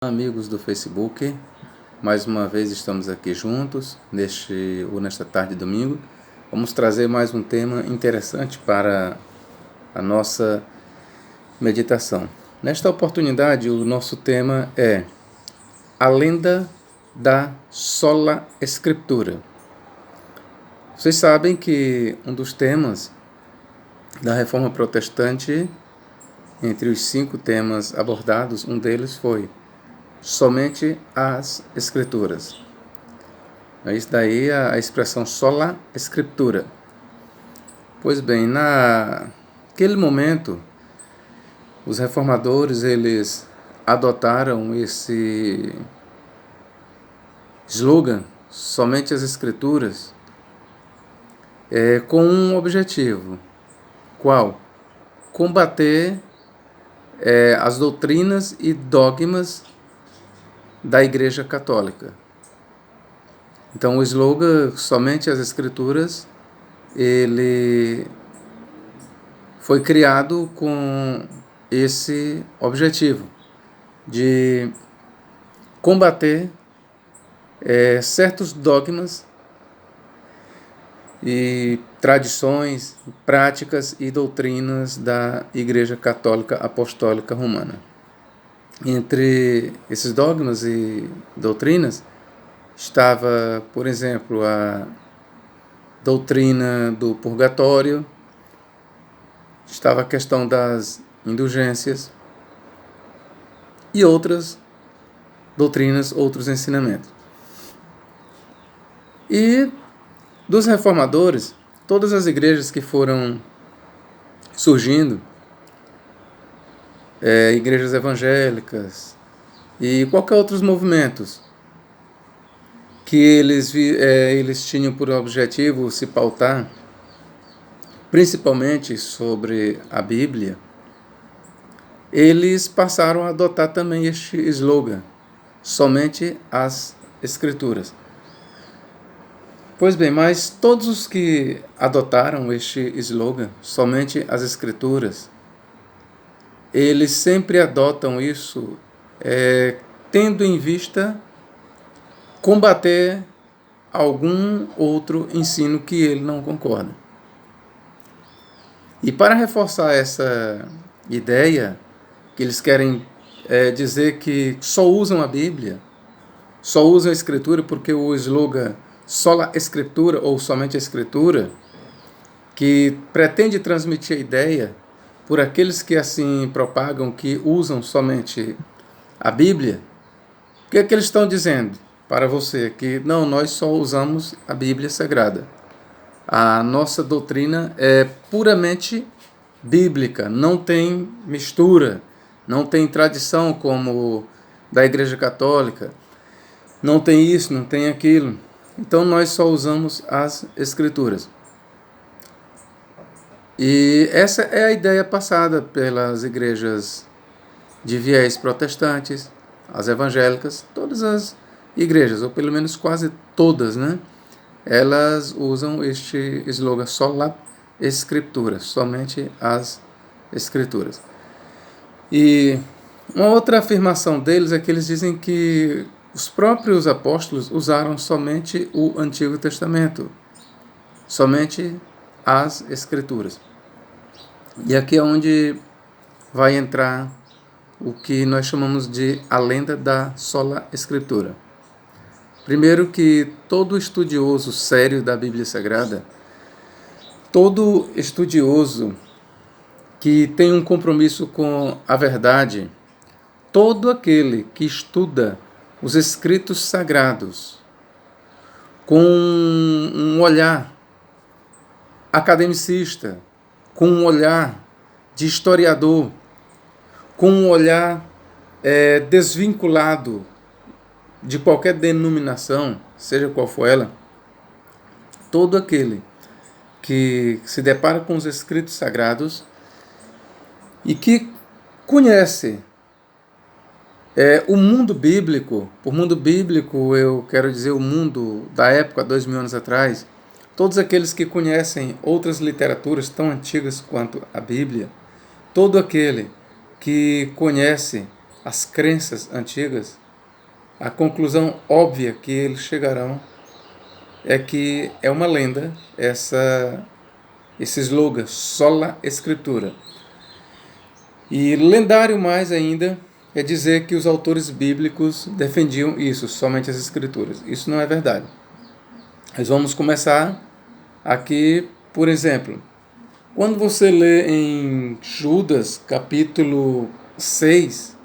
Amigos do Facebook, mais uma vez estamos aqui juntos nesta tarde de domingo. Vamos trazer mais um tema interessante para a nossa meditação. Nesta oportunidade, o nosso tema é a lenda da sola Escritura. Vocês sabem que um dos temas da Reforma Protestante, entre os 5 temas abordados, um deles foi somente as Escrituras. É isso daí a expressão sola Escritura. Pois bem, naquele momento, os reformadores eles adotaram esse slogan, somente as Escrituras, com um objetivo. Qual? Combater as doutrinas e dogmas da Igreja Católica. Então o slogan somente as Escrituras, ele foi criado com esse objetivo de combater certos dogmas e tradições, práticas e doutrinas da Igreja Católica Apostólica Romana. Entre esses dogmas e doutrinas estava, por exemplo, a doutrina do purgatório, estava a questão das indulgências e outras doutrinas, outros ensinamentos. E dos reformadores, todas as igrejas que foram surgindo, igrejas evangélicas e qualquer outros movimentos que eles tinham por objetivo se pautar principalmente sobre a Bíblia, eles passaram a adotar também este slogan, somente as Escrituras. Pois bem, mas todos os que adotaram este slogan, somente as Escrituras, eles sempre adotam isso tendo em vista combater algum outro ensino que ele não concorda. E para reforçar essa ideia, que eles querem dizer que só usam a Bíblia, só usam a Escritura, porque o slogan sola Escritura ou somente a Escritura, que pretende transmitir a ideia por aqueles que assim propagam que usam somente a Bíblia, o que é que eles estão dizendo para você? Que não, nós só usamos a Bíblia Sagrada. A nossa doutrina é puramente bíblica, não tem mistura, não tem tradição como da Igreja Católica, não tem isso, não tem aquilo. Então nós só usamos as Escrituras. E essa é a ideia passada pelas igrejas de viés protestantes, as evangélicas, todas as igrejas, ou pelo menos quase todas, né? Elas usam este slogan sola Escritura, somente as Escrituras. E uma outra afirmação deles é que eles dizem que os próprios apóstolos usaram somente o Antigo Testamento, somente as Escrituras. E aqui é onde vai entrar o que nós chamamos de a lenda da sola Escritura. Primeiro que todo estudioso sério da Bíblia Sagrada, todo estudioso que tem um compromisso com a verdade, todo aquele que estuda os escritos sagrados com um olhar academicista, com um olhar de historiador, com um olhar desvinculado de qualquer denominação, seja qual for ela, todo aquele que se depara com os escritos sagrados e que conhece o mundo bíblico, por mundo bíblico eu quero dizer o mundo da época, 2000 anos atrás, todos aqueles que conhecem outras literaturas tão antigas quanto a Bíblia, todo aquele que conhece as crenças antigas, a conclusão óbvia que eles chegarão é que é uma lenda esse slogan, sola escritura. E lendário mais ainda é dizer que os autores bíblicos defendiam isso, somente as escrituras. Isso não é verdade. Nós vamos começar aqui, por exemplo, quando você lê em Judas, capítulo 6,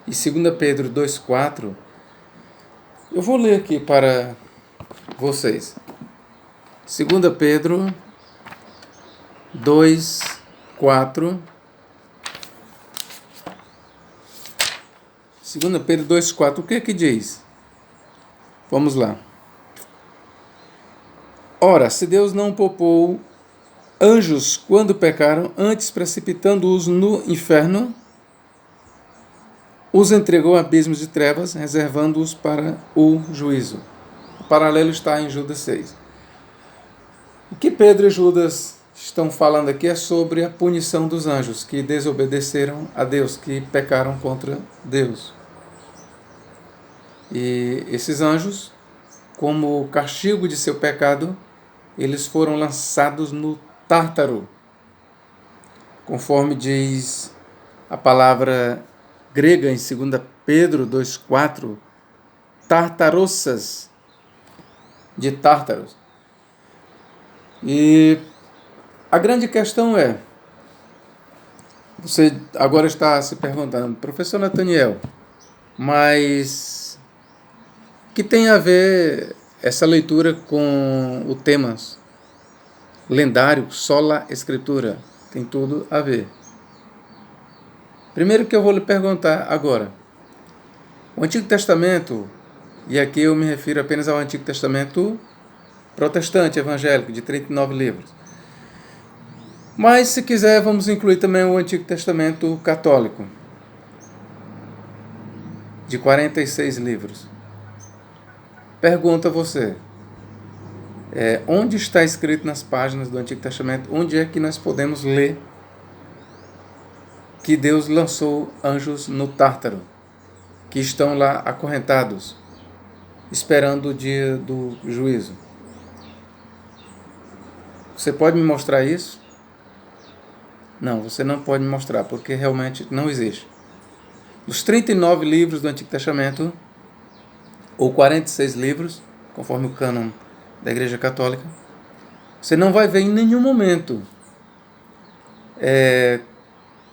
e 2 Pedro 2,4, eu vou ler aqui para vocês. 2 Pedro 2,4. 2 Pedro 2,4, o que é que diz? Vamos lá. Ora, se Deus não poupou anjos quando pecaram, antes precipitando-os no inferno, os entregou a abismos de trevas, reservando-os para o juízo. O paralelo está em Judas 6. O que Pedro e Judas estão falando aqui é sobre a punição dos anjos que desobedeceram a Deus, que pecaram contra Deus. E esses anjos, como castigo de seu pecado, eles foram lançados no Tártaro, conforme diz a palavra grega em 2 Pedro 2,4, tartarossas, de Tártaros. E a grande questão é, você agora está se perguntando, professor Nathaniel, mas o que tem a ver essa leitura com o tema lendário, sola escritura? Tem tudo a ver. Primeiro que eu vou lhe perguntar agora, o Antigo Testamento, e aqui eu me refiro apenas ao Antigo Testamento protestante, evangélico, de 39 livros. Mas, se quiser, vamos incluir também o Antigo Testamento católico, de 46 livros. Pergunto a você, onde está escrito nas páginas do Antigo Testamento, onde é que nós podemos ler que Deus lançou anjos no Tártaro, que estão lá acorrentados, esperando o dia do juízo? Você pode me mostrar isso? Não, você não pode me mostrar, porque realmente não existe. Dos 39 livros do Antigo Testamento, ou 46 livros, conforme o cânon da Igreja Católica, você não vai ver em nenhum momento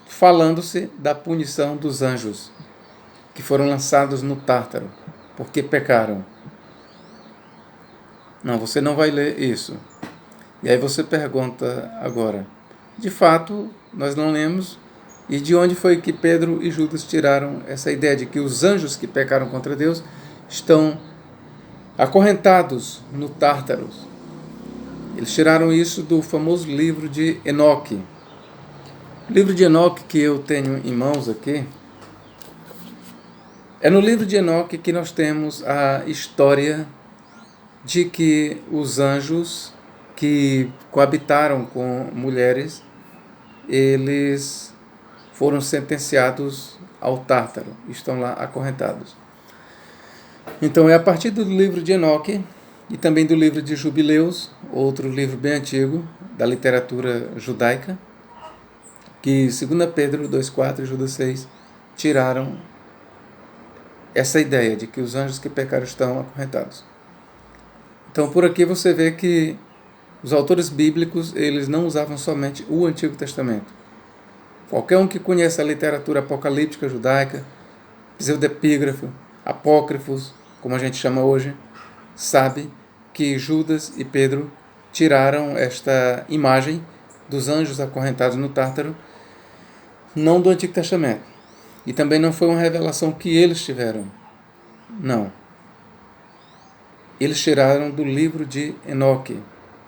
falando-se da punição dos anjos que foram lançados no Tártaro, porque pecaram. Não, você não vai ler isso. E aí você pergunta agora, de fato, nós não lemos, e de onde foi que Pedro e Judas tiraram essa ideia de que os anjos que pecaram contra Deus estão acorrentados no Tártaro? Eles tiraram isso do famoso livro de Enoque. O livro de Enoque que eu tenho em mãos aqui, é no livro de Enoque que nós temos a história de que os anjos que coabitaram com mulheres, eles foram sentenciados ao Tártaro, estão lá acorrentados. Então é a partir do livro de Enoque e também do livro de Jubileus, outro livro bem antigo da literatura judaica, que 2 Pedro 2,4 e Judas 6 tiraram essa ideia de que os anjos que pecaram estão acorrentados. Então por aqui você vê que os autores bíblicos, eles não usavam somente o Antigo Testamento. Qualquer um que conhece a literatura apocalíptica judaica, pseudepígrafo, apócrifos, como a gente chama hoje, sabe que Judas e Pedro tiraram esta imagem dos anjos acorrentados no Tártaro, não do Antigo Testamento. E também não foi uma revelação que eles tiveram. Não. Eles tiraram do livro de Enoque.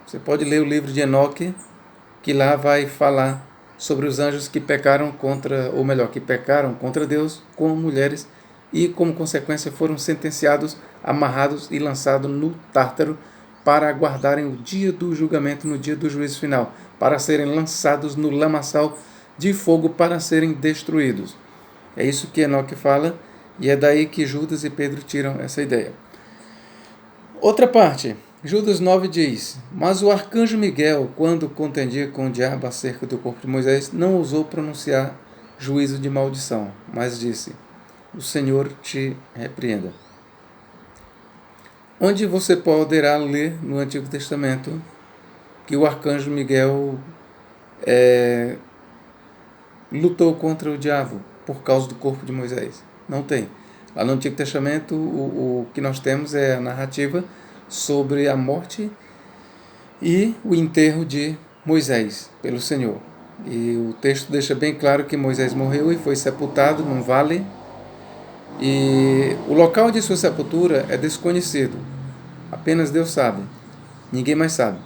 Você pode ler o livro de Enoque, que lá vai falar sobre os anjos que pecaram contra, ou melhor, que pecaram contra Deus com mulheres e, como consequência, foram sentenciados, amarrados e lançados no Tártaro para aguardarem o dia do julgamento, no dia do juízo final, para serem lançados no lamaçal de fogo para serem destruídos. É isso que Enoque fala, e é daí que Judas e Pedro tiram essa ideia. Outra parte, Judas 9 diz: Mas o arcanjo Miguel, quando contendia com o diabo acerca do corpo de Moisés, não ousou pronunciar juízo de maldição, mas disse: O Senhor te repreenda. Onde você poderá ler no Antigo Testamento que o arcanjo Miguel lutou contra o diabo por causa do corpo de Moisés? Não tem. Lá no Antigo Testamento, o que nós temos é a narrativa sobre a morte e o enterro de Moisés pelo Senhor. E o texto deixa bem claro que Moisés morreu e foi sepultado num vale, e o local de sua sepultura é desconhecido. Apenas Deus sabe. Ninguém mais sabe.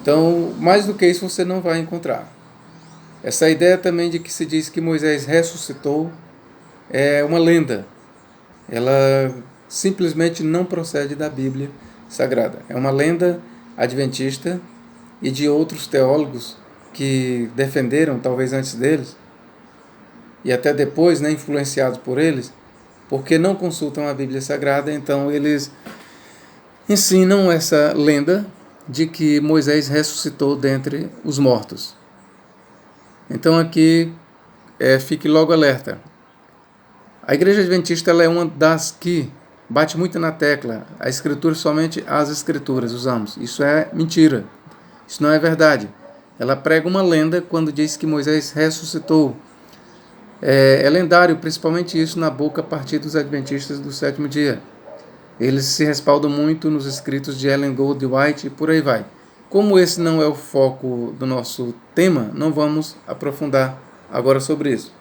Então, mais do que isso você não vai encontrar. Essa ideia também de que se diz que Moisés ressuscitou é uma lenda. Ela simplesmente não procede da Bíblia Sagrada. É uma lenda adventista e de outros teólogos que defenderam, talvez antes deles, e até depois, né, influenciados por eles, porque não consultam a Bíblia Sagrada, então eles ensinam essa lenda de que Moisés ressuscitou dentre os mortos. Então aqui fique logo alerta. A Igreja Adventista ela é uma das que bate muito na tecla. A Escritura, somente as Escrituras usamos. Isso é mentira. Isso não é verdade. Ela prega uma lenda quando diz que Moisés ressuscitou. É lendário, principalmente isso na boca a partir dos Adventistas do sétimo dia. Eles se respaldam muito nos escritos de Ellen Gold White e por aí vai. Como esse não é o foco do nosso tema, não vamos aprofundar agora sobre isso.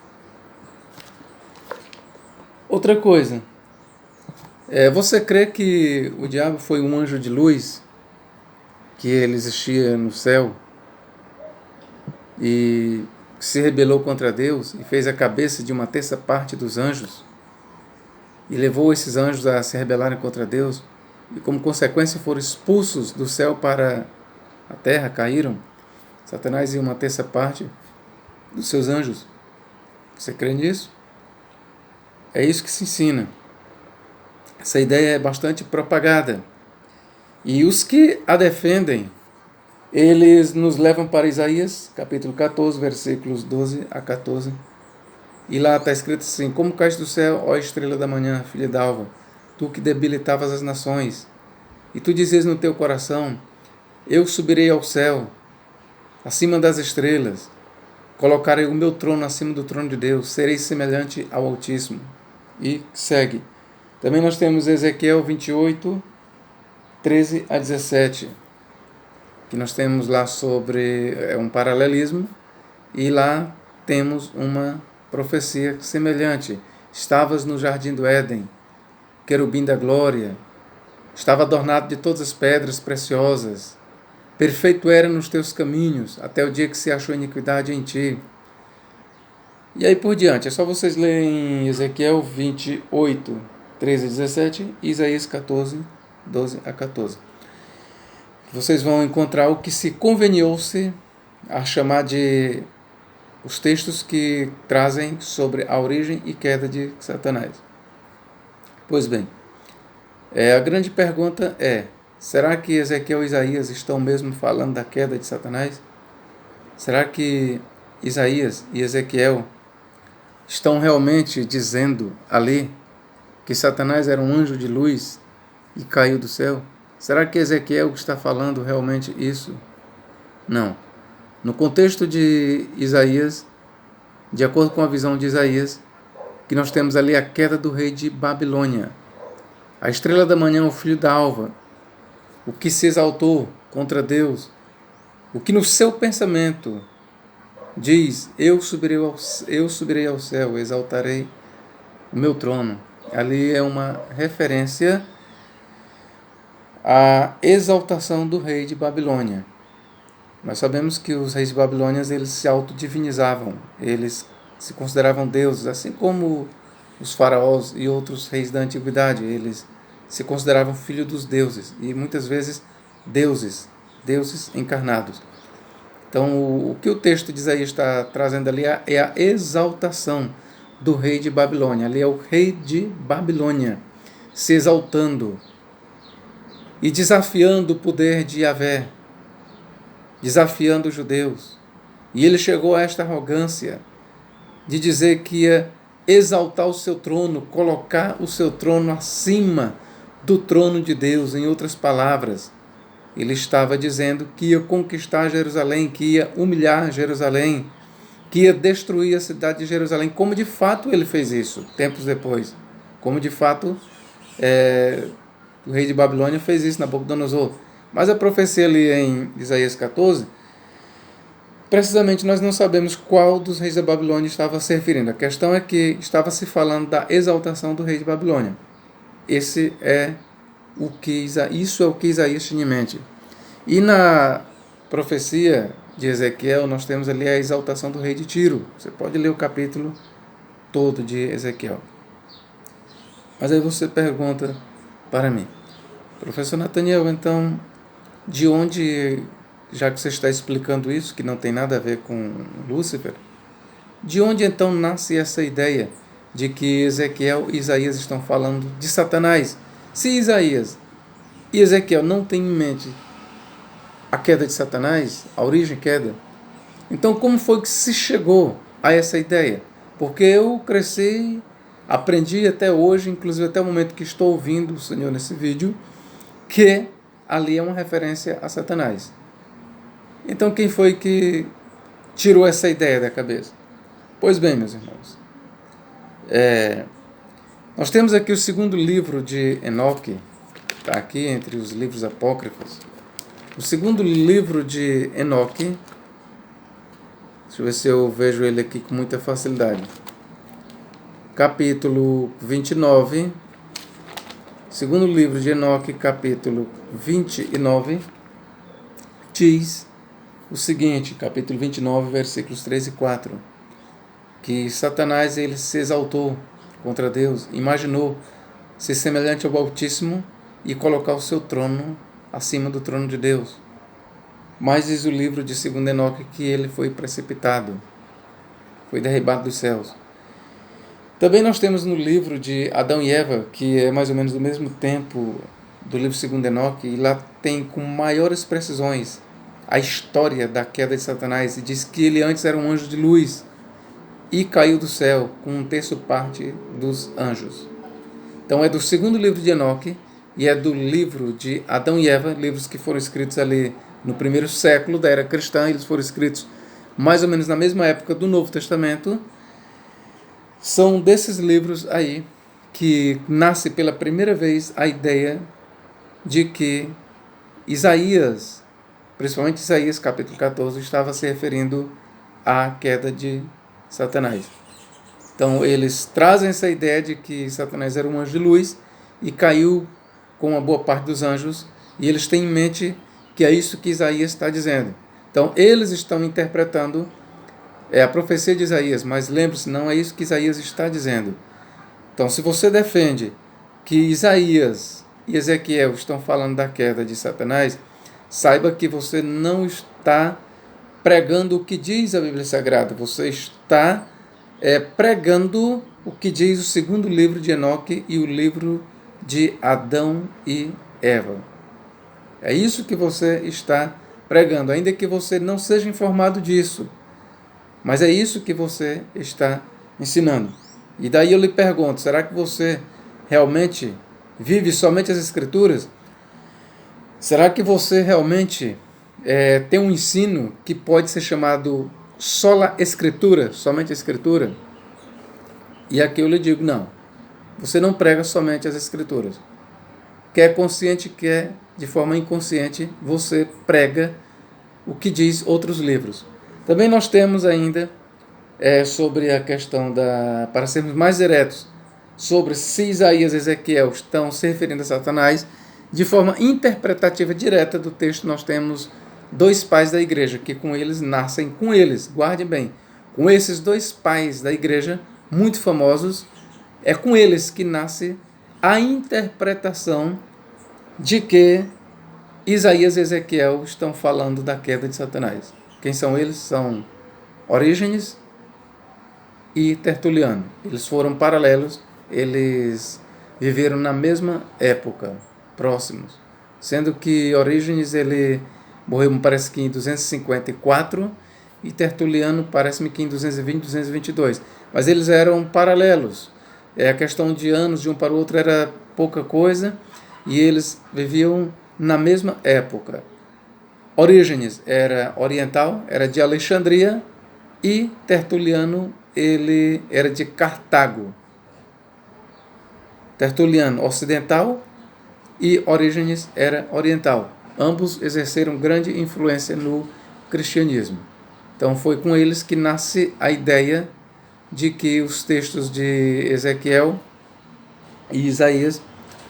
Outra coisa, você crê que o diabo foi um anjo de luz, que ele existia no céu e se rebelou contra Deus e fez a cabeça de uma terça parte dos anjos e levou esses anjos a se rebelarem contra Deus e como consequência foram expulsos do céu para a terra, caíram? Satanás e uma terça parte dos seus anjos. Você crê nisso? É isso que se ensina. Essa ideia é bastante propagada. E os que a defendem, eles nos levam para Isaías, capítulo 14, versículos 12 a 14. E lá está escrito assim: Como caíste do céu, ó estrela da manhã, filha d'alva, tu que debilitavas as nações. E tu dizias no teu coração: Eu subirei ao céu, acima das estrelas. Colocarei o meu trono acima do trono de Deus. Serei semelhante ao Altíssimo. E segue. Também nós temos Ezequiel 28, 13 a 17. Que nós temos lá sobre um paralelismo. E lá temos uma profecia semelhante. Estavas no jardim do Éden, querubim da glória. Estava adornado de todas as pedras preciosas. Perfeito era nos teus caminhos, até o dia que se achou iniquidade em ti. E aí por diante, é só vocês lerem Ezequiel 28, 13 a 17 e Isaías 14, 12 a 14. Vocês vão encontrar o que se conveniou-se a chamar de os textos que trazem sobre a origem e queda de Satanás. Pois bem, a grande pergunta é: será que Ezequiel e Isaías estão mesmo falando da queda de Satanás? Será que Isaías e Ezequiel estão realmente dizendo ali que Satanás era um anjo de luz e caiu do céu? Será que Ezequiel está falando realmente isso? Não. No contexto de Isaías, de acordo com a visão de Isaías, que nós temos ali a queda do rei de Babilônia. A estrela da manhã, o filho da alva, o que se exaltou contra Deus, o que no seu pensamento diz: eu subirei ao céu, exaltarei o meu trono. Ali é uma referência à exaltação do rei de Babilônia. Nós sabemos que os reis de Babilônia eles se autodivinizavam, eles se consideravam deuses, assim como os faraós e outros reis da antiguidade. Eles se consideravam filhos dos deuses e muitas vezes deuses encarnados. Então, o que o texto de Isaías está trazendo ali é a exaltação do rei de Babilônia. Ali é o rei de Babilônia se exaltando e desafiando o poder de Yahvé, desafiando os judeus. E ele chegou a esta arrogância de dizer que ia exaltar o seu trono, colocar o seu trono acima do trono de Deus. Em outras palavras, ele estava dizendo que ia conquistar Jerusalém, que ia humilhar Jerusalém, que ia destruir a cidade de Jerusalém, como de fato ele fez isso, tempos depois. Como de fato o rei de Babilônia fez isso, Nabucodonosor. Mas a profecia ali em Isaías 14, precisamente nós não sabemos qual dos reis da Babilônia estava se referindo. A questão é que estava se falando da exaltação do rei de Babilônia. Isso é o que Isaías tinha em mente. E na profecia de Ezequiel, nós temos ali a exaltação do rei de Tiro. Você pode ler o capítulo todo de Ezequiel. Mas aí você pergunta para mim, professor Nathaniel, então, de onde, já que você está explicando isso, que não tem nada a ver com Lúcifer, de onde então nasce essa ideia de que Ezequiel e Isaías estão falando de Satanás? Se Isaías e Ezequiel não têm em mente a queda de Satanás, a origem queda, então como foi que se chegou a essa ideia? Porque eu cresci, aprendi até hoje, inclusive até o momento que estou ouvindo o Senhor nesse vídeo, que ali é uma referência a Satanás. Então quem foi que tirou essa ideia da cabeça? Pois bem, meus irmãos, nós temos aqui o segundo livro de Enoque, está aqui entre os livros apócrifos. O segundo livro de Enoque, deixa eu ver se eu vejo ele aqui com muita facilidade. Capítulo 29, segundo livro de Enoque, capítulo 29, diz o seguinte, capítulo 29, versículos 3 e 4, que Satanás ele se exaltou contra Deus, imaginou ser semelhante ao Altíssimo e colocar o seu trono acima do trono de Deus. Mas diz o livro de 2 Enoque que ele foi precipitado, foi derribado dos céus. Também nós temos no livro de Adão e Eva, que é mais ou menos do mesmo tempo do livro 2 Enoque, e lá tem com maiores precisões a história da queda de Satanás, e diz que ele antes era um anjo de luz e caiu do céu com 1/3 parte dos anjos. Então é do segundo livro de Enoque e é do livro de Adão e Eva, livros que foram escritos ali no primeiro século da era cristã. Eles foram escritos mais ou menos na mesma época do Novo Testamento. São desses livros aí que nasce pela primeira vez a ideia de que Isaías, principalmente Isaías capítulo 14, estava se referindo à queda de Satanás. Então eles trazem essa ideia de que Satanás era um anjo de luz e caiu com uma boa parte dos anjos, e eles têm em mente que é isso que Isaías está dizendo. Então eles estão interpretando a profecia de Isaías, mas lembre-se, não é isso que Isaías está dizendo. Então se você defende que Isaías e Ezequiel estão falando da queda de Satanás, saiba que você não está pregando o que diz a Bíblia Sagrada, você está pregando o que diz o segundo livro de Enoque e o livro de Adão e Eva. É isso que você está pregando, ainda que você não seja informado disso, mas é isso que você está ensinando. E daí eu lhe pergunto, será que você realmente vive somente as Escrituras? Será que você realmente tem um ensino que pode ser chamado sola Escritura, somente a Escritura? E aqui eu lhe digo, não. Você não prega somente as Escrituras. Quer consciente, quer de forma inconsciente, você prega o que diz outros livros. Também nós temos ainda sobre a questão para sermos mais diretos, sobre se Isaías e Ezequiel estão se referindo a Satanás, de forma interpretativa direta do texto, nós temos dois pais da igreja, que com eles nascem, com eles, guardem bem, com esses dois pais da igreja, muito famosos, é com eles que nasce a interpretação de que Isaías e Ezequiel estão falando da queda de Satanás. Quem são eles? São Orígenes e Tertuliano. Eles foram paralelos, eles viveram na mesma época, próximos. Sendo que Orígenes ele morreu, parece que em 254, e Tertuliano parece-me que em 220, 222. Mas eles eram paralelos. A questão de anos de um para o outro era pouca coisa, e eles viviam na mesma época. Orígenes era oriental, era de Alexandria, e Tertuliano ele era de Cartago. Tertuliano ocidental e Orígenes era oriental. Ambos exerceram grande influência no cristianismo. Então foi com eles que nasce a ideia de que os textos de Ezequiel e Isaías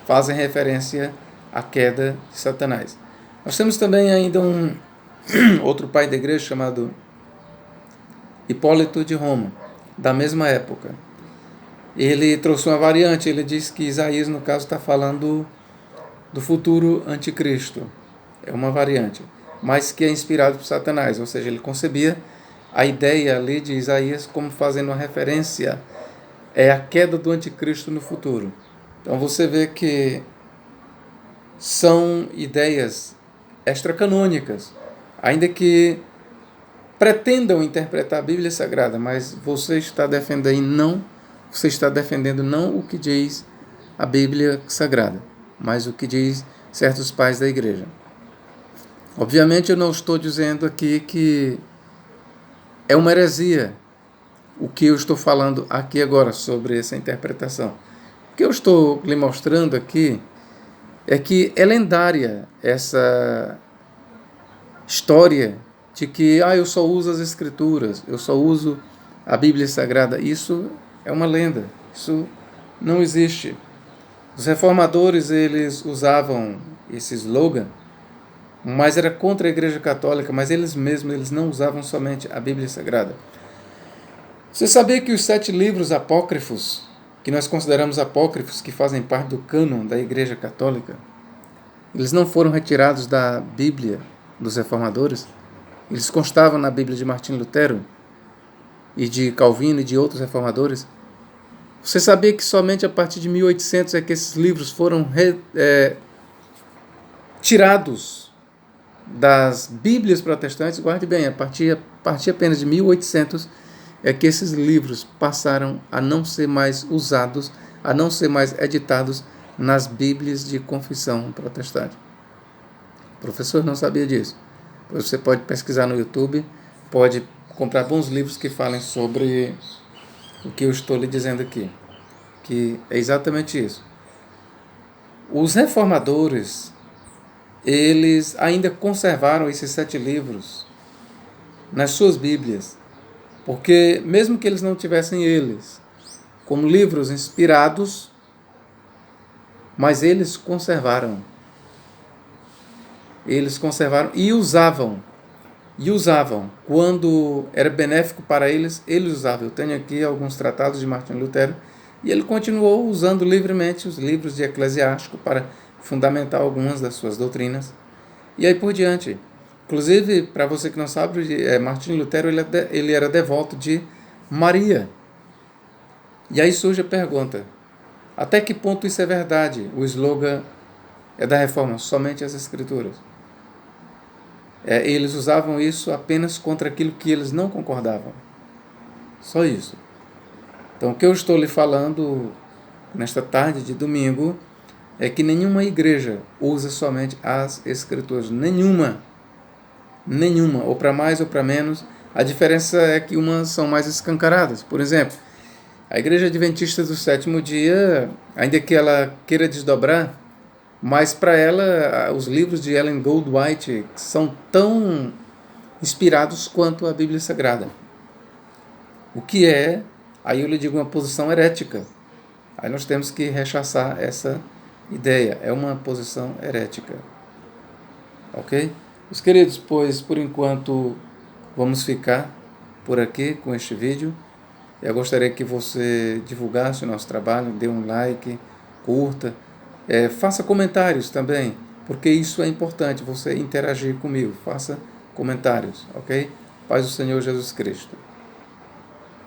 fazem referência à queda de Satanás. Nós temos também ainda um outro pai da igreja chamado Hipólito de Roma, da mesma época. Ele trouxe uma variante, ele diz que Isaías, no caso, está falando do futuro anticristo. É uma variante, mas que é inspirado por Satanás, ou seja, ele concebia a ideia ali de Isaías como fazendo uma referência à queda do anticristo no futuro. Então você vê que são ideias extracanônicas, ainda que pretendam interpretar a Bíblia Sagrada, mas você está defendendo não o que diz a Bíblia Sagrada, mas o que diz certos pais da igreja. Obviamente eu não estou dizendo aqui que é uma heresia o que eu estou falando aqui agora sobre essa interpretação. O que eu estou lhe mostrando aqui é que é lendária essa história de que eu só uso as Escrituras, eu só uso a Bíblia Sagrada. Isso é uma lenda, isso não existe. Os reformadores eles usavam esse slogan, mas era contra a Igreja Católica, mas eles mesmos eles não usavam somente a Bíblia Sagrada. Você sabia que os 7 livros apócrifos, que nós consideramos apócrifos, que fazem parte do cânon da Igreja Católica, eles não foram retirados da Bíblia dos reformadores? Eles constavam na Bíblia de Martim Lutero e de Calvino e de outros reformadores. Você sabia que somente a partir de 1800 é que esses livros foram tirados das Bíblias protestantes? Guarde bem, a partir apenas de 1800 é que esses livros passaram a não ser mais usados, a não ser mais editados nas Bíblias de confissão protestante. O professor não sabia disso. Você pode pesquisar no YouTube, pode comprar bons livros que falem sobre o que eu estou lhe dizendo aqui, que é exatamente isso. Os reformadores, eles ainda conservaram esses 7 livros nas suas Bíblias, porque mesmo que eles não tivessem eles como livros inspirados, mas eles conservaram e usavam. Quando era benéfico para eles, eles usavam. Eu tenho aqui alguns tratados de Martim Lutero, e ele continuou usando livremente os livros de Eclesiástico para fundamentar algumas das suas doutrinas. E aí por diante. Inclusive, para você que não sabe, Martim Lutero ele era devoto de Maria. E aí surge a pergunta: até que ponto isso é verdade? O slogan é da Reforma, somente as Escrituras. Eles usavam isso apenas contra aquilo que eles não concordavam. Só isso. Então, o que eu estou lhe falando nesta tarde de domingo é que nenhuma igreja usa somente as Escrituras. Nenhuma. Ou para mais ou para menos. A diferença é que umas são mais escancaradas. Por exemplo, a Igreja Adventista do Sétimo Dia, ainda que ela queira desdobrar, mas para ela os livros de Ellen Goldwhite são tão inspirados quanto a Bíblia Sagrada. O que é, aí eu lhe digo, uma posição herética. Aí nós temos que rechaçar essa ideia. É uma posição herética. Ok? Meus queridos, pois por enquanto vamos ficar por aqui com este vídeo. Eu gostaria que você divulgasse o nosso trabalho, dê um like, curta, faça comentários também, porque isso é importante, você interagir comigo. Faça comentários, ok? Paz do Senhor Jesus Cristo.